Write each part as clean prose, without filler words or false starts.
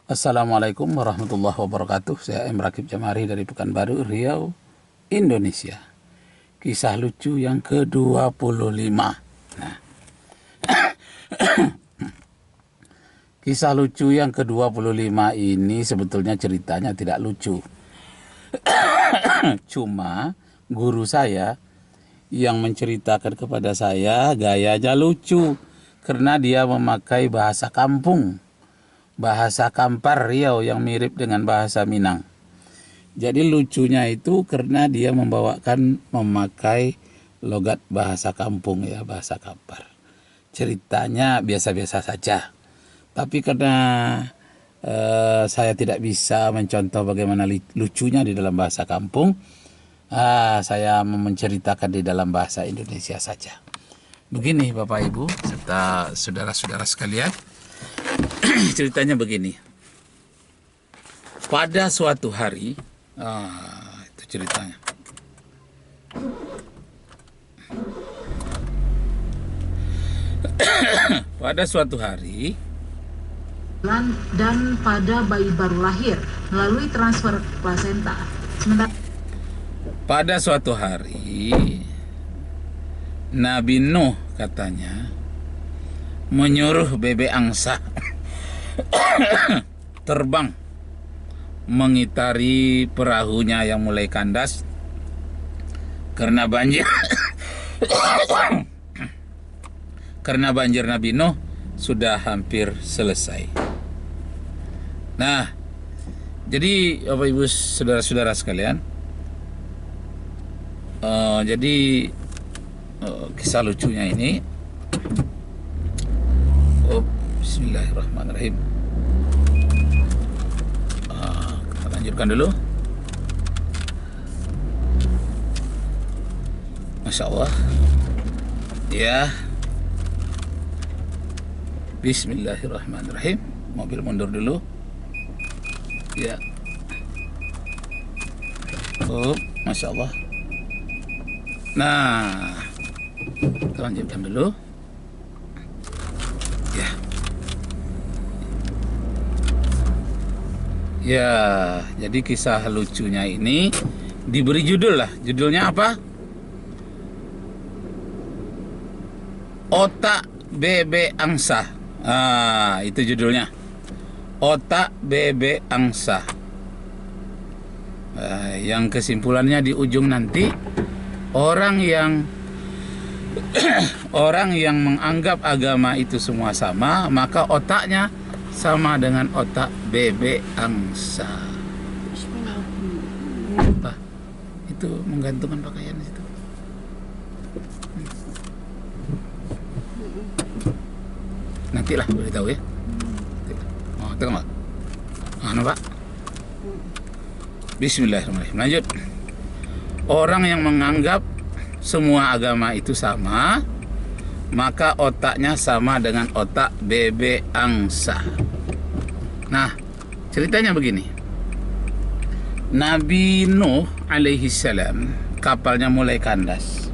Assalamualaikum warahmatullahi wabarakatuh. Saya M. Rakib Jamari dari Pekanbaru, Riau, Indonesia. Kisah lucu yang ke-25. Nah, kisah lucu yang ke-25 ini sebetulnya ceritanya tidak lucu. Cuma guru saya yang menceritakan kepada saya gayanya lucu karena dia memakai bahasa kampung. Bahasa Kampar Riau yang mirip dengan bahasa Minang. Jadi lucunya itu karena dia memakai logat bahasa kampung ya, bahasa Kampar. Ceritanya biasa-biasa saja. Tapi karena saya tidak bisa mencontoh bagaimana lucunya di dalam bahasa kampung, saya menceritakan di dalam bahasa Indonesia saja. Begini Bapak Ibu serta saudara-saudara sekalian. Ceritanya begini. Pada suatu hari, itu ceritanya. Pada suatu hari, dan pada bayi baru lahir melalui transfer plasenta. Pada suatu hari, Nabi Nuh katanya menyuruh bebek angsa terbang mengitari perahunya yang mulai kandas karena banjir. Karena banjir Nabi Nuh sudah hampir selesai. Nah, jadi Bapak Ibu saudara-saudara sekalian, jadi kisah lucunya ini, Bismillahirrahmanirrahim. Kita lanjutkan dulu. Masya Allah. Ya. Bismillahirrahmanirrahim. Mobil mundur dulu. Ya. Masya Allah. Nah, kita lanjutkan dulu. Ya. Ya, jadi kisah lucunya ini diberi judul lah. Judulnya apa? Otak bebek angsa. Itu judulnya. Otak bebek angsa. Yang kesimpulannya di ujung nanti, orang yang menganggap agama itu semua sama, maka otaknya sama dengan otak bebek angsa. Apa? Itu menggantungkan pakaian di situ. Nantilah beritahu ya. Tengok. Nampak? Bismillahirrahmanirrahim. Lanjut. Orang yang menganggap semua agama itu sama, maka otaknya sama dengan otak bebek angsa. Nah, ceritanya begini. Nabi Nuh alaihi salam, kapalnya mulai kandas.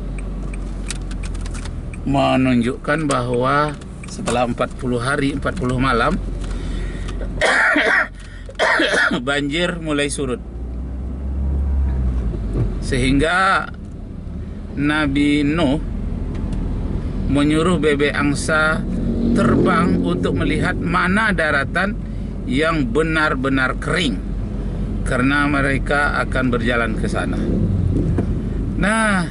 Menunjukkan bahwa setelah 40 hari, 40 malam, banjir mulai surut. Sehingga Nabi Nuh menyuruh bebek angsa terbang untuk melihat mana daratan yang benar-benar kering, karena mereka akan berjalan ke sana. Nah,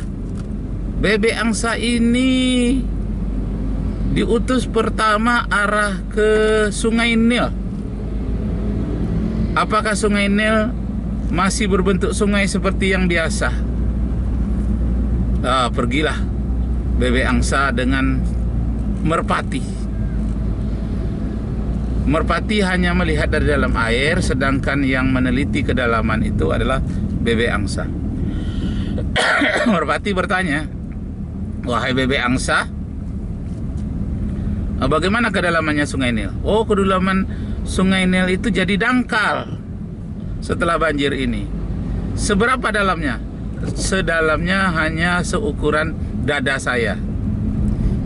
bebek angsa ini diutus pertama arah ke Sungai Nil. Apakah Sungai Nil masih berbentuk sungai seperti yang biasa? Pergilah bebek angsa dengan merpati. Merpati hanya melihat dari dalam air, sedangkan yang meneliti kedalaman itu adalah bebek angsa. Merpati bertanya, "Wahai bebek angsa, bagaimana kedalamannya Sungai Nil?" "Oh, kedalaman Sungai Nil itu jadi dangkal setelah banjir ini." "Seberapa dalamnya?" "Sedalamnya hanya seukuran dada saya."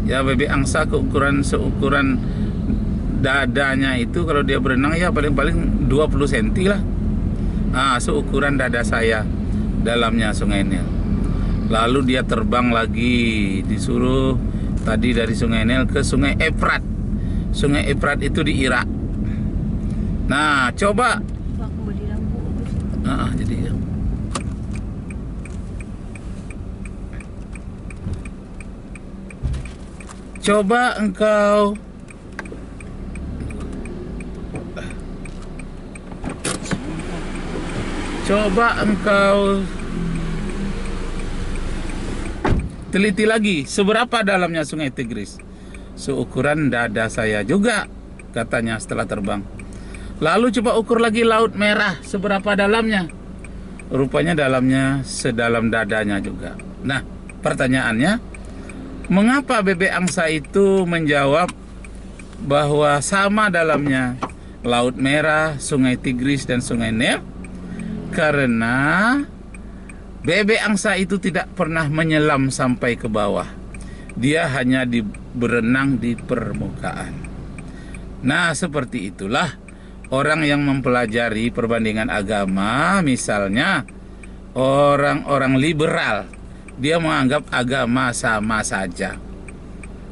Ya, bebek angsa seukuran dadanya itu kalau dia berenang ya paling-paling 20 cm lah. Seukuran dada saya dalamnya Sungai Nil. Lalu dia terbang lagi, disuruh tadi dari Sungai Nil ke Sungai Efrat. Sungai Efrat itu di Irak. Nah, coba. Jadi ya. Coba engkau teliti lagi seberapa dalamnya Sungai Tigris. Seukuran dada saya juga, katanya setelah terbang. Lalu coba ukur lagi Laut Merah, seberapa dalamnya. Rupanya dalamnya sedalam dadanya juga. Nah, pertanyaannya, mengapa bebek angsa itu menjawab bahwa sama dalamnya Laut Merah, Sungai Tigris, dan Sungai Nil? Karena bebek angsa itu tidak pernah menyelam sampai ke bawah. Dia hanya berenang di permukaan. Nah, seperti itulah orang yang mempelajari perbandingan agama, misalnya orang-orang liberal, dia menganggap agama sama saja.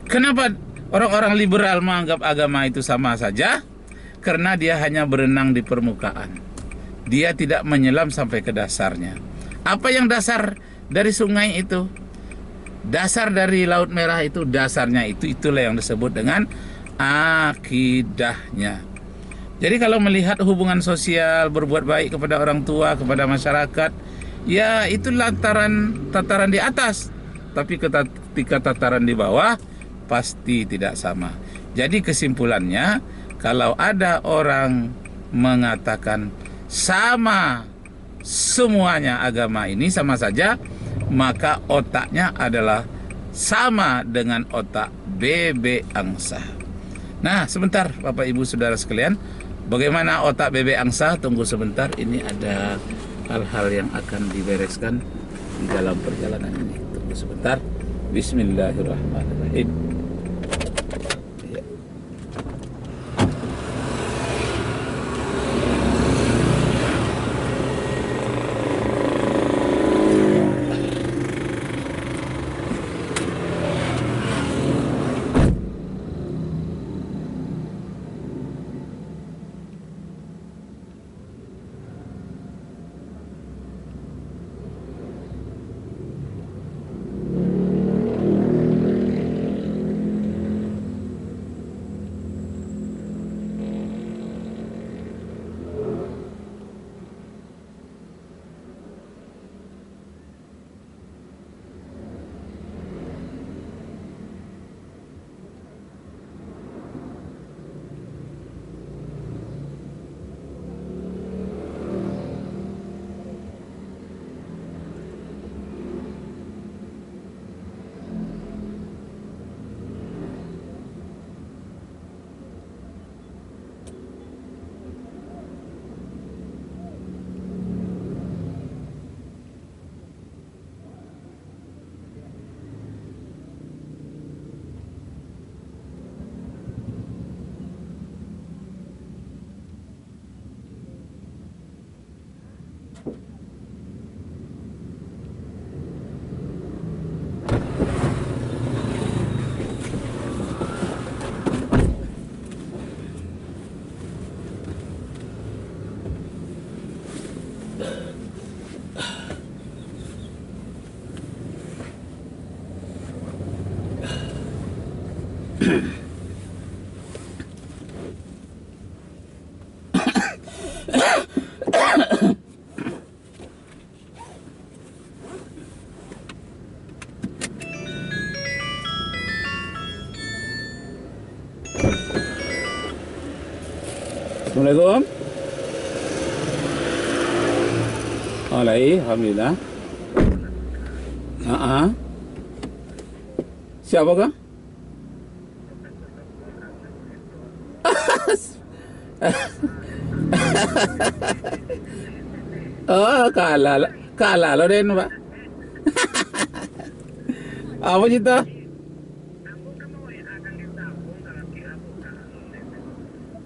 Kenapa orang-orang liberal menganggap agama itu sama saja? Karena dia hanya berenang di permukaan. Dia tidak menyelam sampai ke dasarnya. Apa yang dasar dari sungai itu? Dasar dari Laut Merah itu, dasarnya itulah yang disebut dengan akidahnya. Jadi kalau melihat hubungan sosial, berbuat baik kepada orang tua, kepada masyarakat, ya itu tataran di atas. Tapi ketika tataran di bawah, pasti tidak sama. Jadi kesimpulannya, kalau ada orang mengatakan sama semuanya agama ini sama saja, maka otaknya adalah sama dengan otak bebek angsa. Nah, sebentar Bapak Ibu Saudara sekalian, bagaimana otak bebek angsa? Tunggu sebentar, ini ada hal-hal yang akan dibereskan di dalam perjalanan ini. Tunggu sebentar. Bismillahirrahmanirrahim. Ya. Assalamualaikum. Alhamdulillah. Siapa kah? Oh, kalah lo din, Pak. Apa cerita?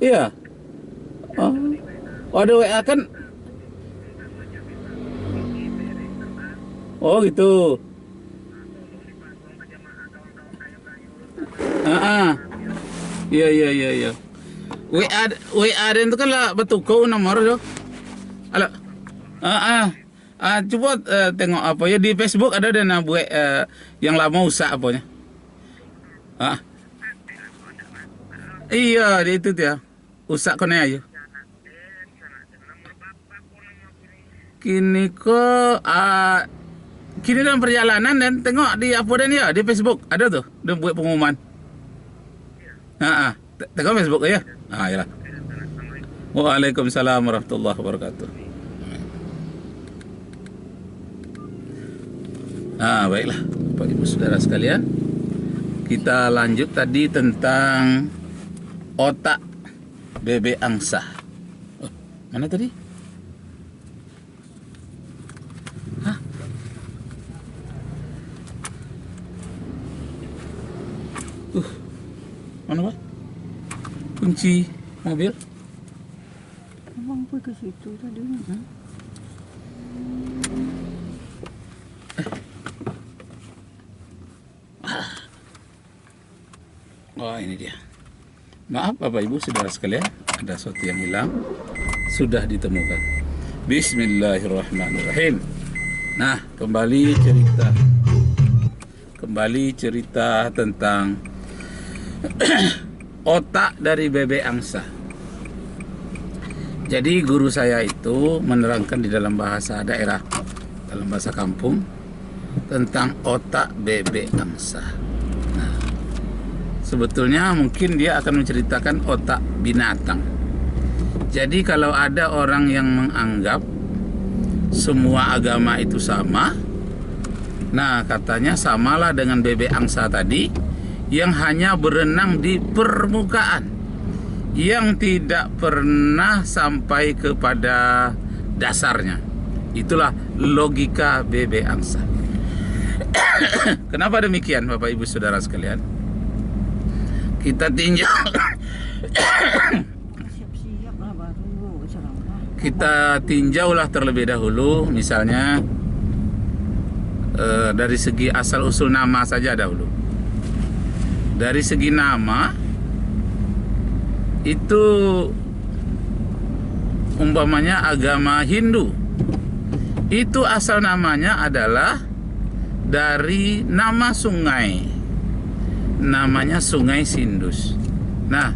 Iya. Oh, oh ada WA kan? Oh gitu. Ah, iya iya iya iya. WA dan itu kan lah betul kau nomor yo. Halo. Coba tengok apa ya di Facebook ada dana buat yang lama usah apanya. Ah. Iya, di itu dia. Usah kone aja. Kini kini dalam perjalanan dan tengok di apa dan ya di Facebook ada tuh, dia buat pengumuman. Tengok Facebook ya. Yalah. Waalaikumsalam warahmatullahi wabarakatuh. Baiklah, Bapak Ibu Saudara sekalian. Kita lanjut tadi tentang otak bebek angsa. Oh, mana tadi? Hah? Mana Pak? Kunci mobil? Abang pergi ke situ tadi. Oh, ini dia. Maaf Bapak Ibu Saudara sekalian, ada sesuatu yang hilang, sudah ditemukan. Bismillahirrahmanirrahim. Nah, kembali cerita tentang otak dari bebek angsa. Jadi guru saya itu menerangkan di dalam bahasa daerah, dalam bahasa kampung, tentang otak bebek angsa. Sebetulnya mungkin dia akan menceritakan otak binatang. Jadi kalau ada orang yang menganggap semua agama itu sama, nah katanya samalah dengan bebek angsa tadi yang hanya berenang di permukaan, yang tidak pernah sampai kepada dasarnya. Itulah logika bebek angsa. Kenapa demikian Bapak Ibu Saudara sekalian? Kita tinjau Siap-siap lah baru ceramah. kita tinjaulah terlebih dahulu, misalnya dari segi asal usul nama saja dahulu. Dari segi nama itu umpamanya agama Hindu, itu asal namanya adalah dari nama sungai, namanya Sungai Sindus. Nah,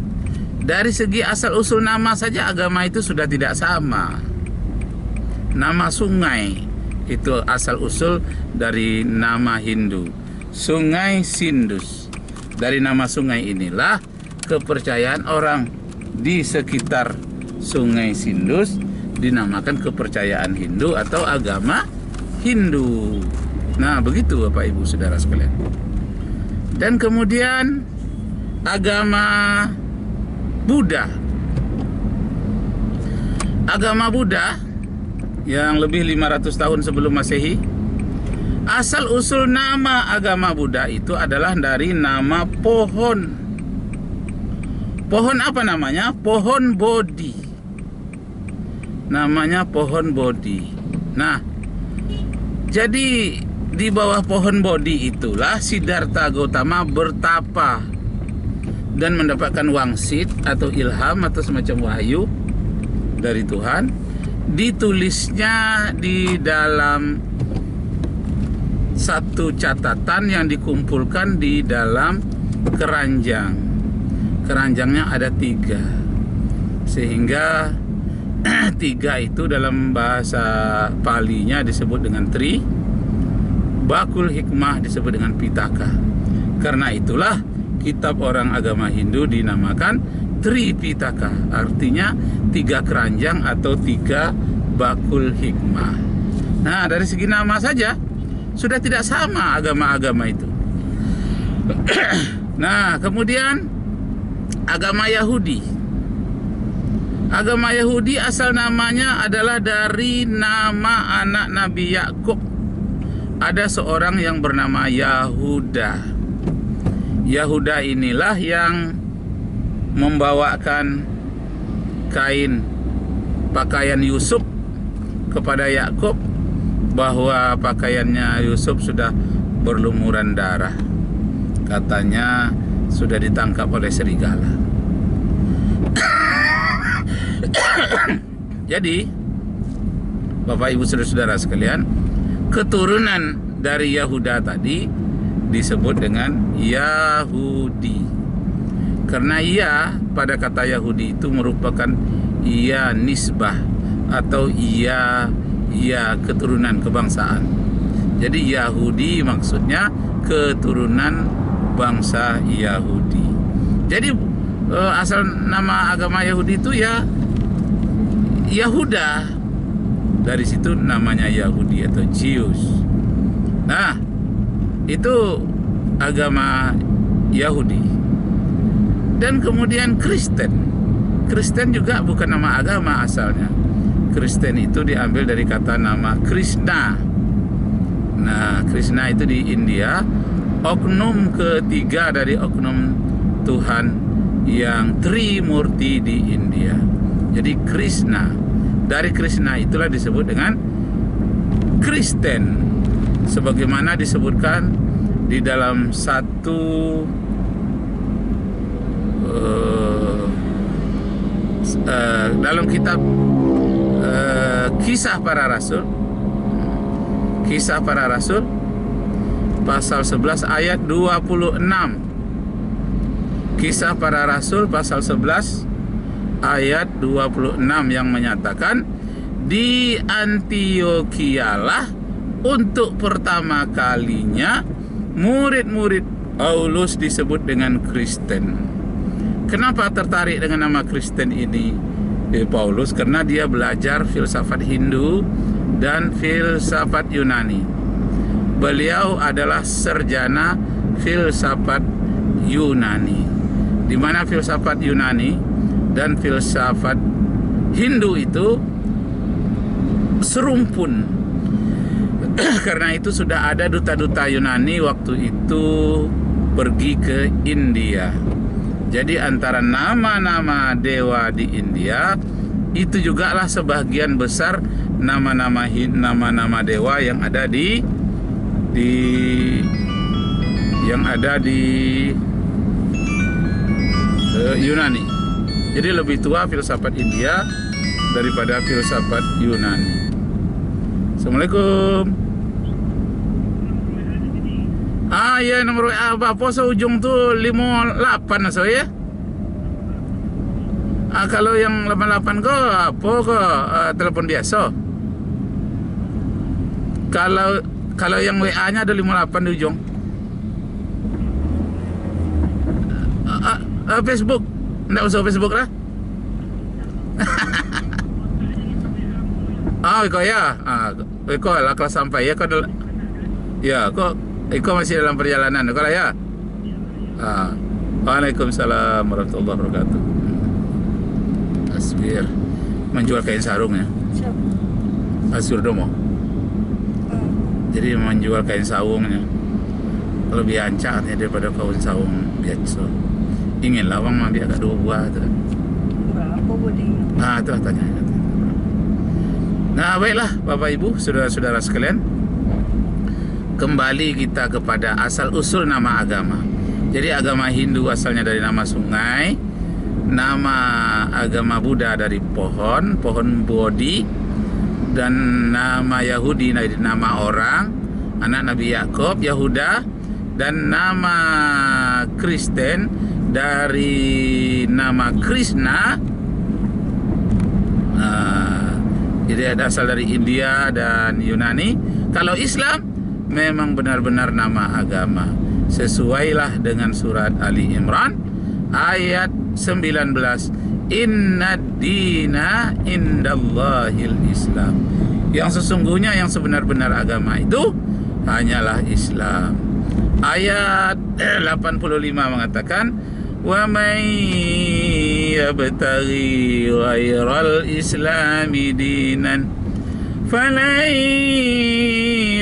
dari segi asal usul nama saja agama itu sudah tidak sama. Nama sungai itu asal usul dari nama Hindu, Sungai Sindus. Dari nama sungai inilah kepercayaan orang di sekitar Sungai Sindus dinamakan kepercayaan Hindu atau agama Hindu. Nah, begitu Bapak Ibu Saudara sekalian. Dan kemudian agama Buddha. Agama Buddha yang lebih 500 tahun sebelum Masehi, asal usul nama agama Buddha itu adalah dari nama pohon. Pohon apa namanya? Pohon Bodhi. Namanya pohon Bodhi. Nah, jadi di bawah pohon Bodhi itulah Siddhartha Gautama bertapa dan mendapatkan wangsit atau ilham atau semacam wahyu dari Tuhan. Ditulisnya di dalam satu catatan yang dikumpulkan di dalam keranjang. Keranjangnya ada 3, sehingga 3 itu dalam bahasa Palinya disebut dengan Tri, Bakul Hikmah disebut dengan Pitaka. Karena itulah kitab orang agama Hindu dinamakan Tripitaka, artinya 3 keranjang atau 3 bakul hikmah. Nah, dari segi nama saja sudah tidak sama agama-agama itu. Nah, kemudian agama Yahudi. Agama Yahudi asal namanya adalah dari nama anak Nabi Yakub. Ada seorang yang bernama Yahuda. Yahuda inilah yang membawakan pakaian Yusuf kepada Yakub, bahwa pakaiannya Yusuf sudah berlumuran darah. Katanya sudah ditangkap oleh serigala. Jadi, Bapak Ibu saudara-saudara sekalian, keturunan dari Yahuda tadi disebut dengan Yahudi. Karena ia pada kata Yahudi itu merupakan ia nisbah atau ia keturunan kebangsaan. Jadi Yahudi maksudnya keturunan bangsa Yahudi. Jadi asal nama agama Yahudi itu ya Yahuda. Dari situ namanya Yahudi atau Jews. Nah, itu agama Yahudi. Dan kemudian Kristen. Kristen juga bukan nama agama asalnya. Kristen itu diambil dari kata nama Krishna. Nah, Krishna itu di India, oknum ketiga dari oknum Tuhan yang Trimurti di India. Jadi Krishna. Dari Krishna itulah disebut dengan Kristen, sebagaimana disebutkan di dalam dalam kitab Kisah Para Rasul, pasal 11 ayat 26. Kisah Para Rasul pasal 11 ayat 26 yang menyatakan di Antiochialah untuk pertama kalinya murid-murid Paulus disebut dengan Kristen. Kenapa tertarik dengan nama Kristen ini Paulus? Karena dia belajar filsafat Hindu dan filsafat Yunani. Beliau adalah sarjana filsafat Yunani, di mana filsafat Yunani dan filsafat Hindu itu serumpun. Karena itu sudah ada duta-duta Yunani waktu itu pergi ke India. Jadi antara nama-nama dewa di India itu juga lah sebagian besar nama-nama dewa yang ada di Yunani. Jadi lebih tua filsafat India daripada filsafat Yunani. Assalamualaikum. Ya, nomor apa seujung tuh 58 so ya. Kalau yang 88 kok apa kok telepon biasa. Kalau yang WA-nya ada 58 di ujung. Facebook. Nggak usah Facebook lah. Iko ya. Iko lah kelas sampai ya. Iko masih dalam perjalanan. Iko lah ya. Waalaikumsalam warahmatullahi wabarakatuh. Asbir menjual kain sarungnya. Asbir Domo. Jadi menjual kain sarungnya lebih ancaknya daripada kain sarung biasa. Ingin lawang mah biar agak 2 buah tu. Berapa boleh? Itu tanya. Nah, baiklah Bapak Ibu, saudara-saudara sekalian. Kembali kita kepada asal usul nama agama. Jadi agama Hindu asalnya dari nama sungai, nama agama Buddha dari pohon Bodhi, dan nama Yahudi dari nama orang, anak Nabi Yakub, Yahuda, dan nama Kristen dari nama Krishna. Jadi ada asal dari India dan Yunani. Kalau Islam memang benar-benar nama agama, sesuailah dengan surat Ali Imran ayat 19, Inna dina indallahil Islam. Yang sesungguhnya yang sebenar-benar agama itu hanyalah Islam. Ayat 85 mengatakan, wa may yabtaghi ghairal islami dinan falan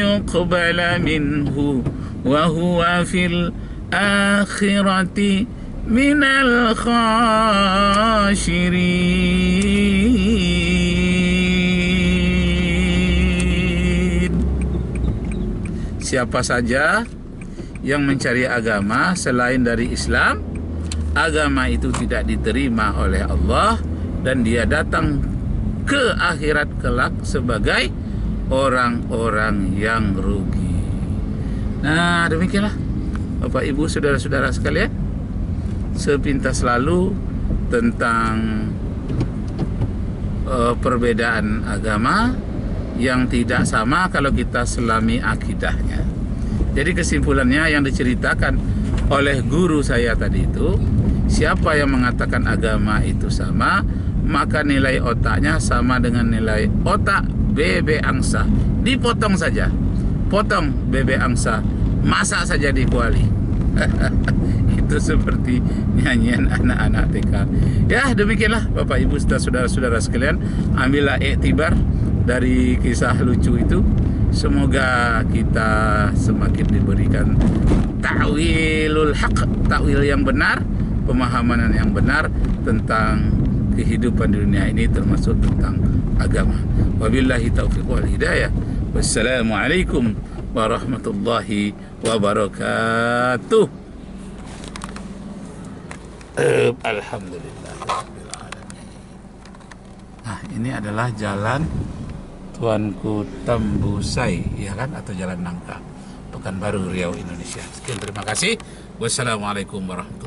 yuqbala minhu wa huwa fil akhirati minal khasyirin. Siapa saja yang mencari agama selain dari Islam, agama itu tidak diterima oleh Allah dan dia datang ke akhirat kelak sebagai orang-orang yang rugi. Nah, demikianlah Bapak Ibu saudara-saudara sekalian, sepintas lalu tentang perbedaan agama yang tidak sama kalau kita selami akidahnya. Jadi kesimpulannya yang diceritakan oleh guru saya tadi itu, siapa yang mengatakan agama itu sama, maka nilai otaknya sama dengan nilai otak bebek angsa. Dipotong saja, potong bebek angsa, masak saja di kuali. Itu seperti nyanyian anak-anak TK. Ya, demikianlah Bapak Ibu saudara-saudara sekalian, ambillah iktibar dari kisah lucu itu. Semoga kita semakin diberikan ta'wilul haq, takwil yang benar, pemahaman yang benar tentang kehidupan di dunia ini, termasuk tentang agama. Wabillahi taufiq wal hidayah. Wassalamualaikum warahmatullahi wabarakatuh. Alhamdulillah. Nah, ini adalah jalan Tuanku Tambusai, ya kan, atau Jalan Nangka, Pekanbaru, Riau, Indonesia. Sekian, terima kasih. Wassalamualaikum warahmatullahi wabarakatuh.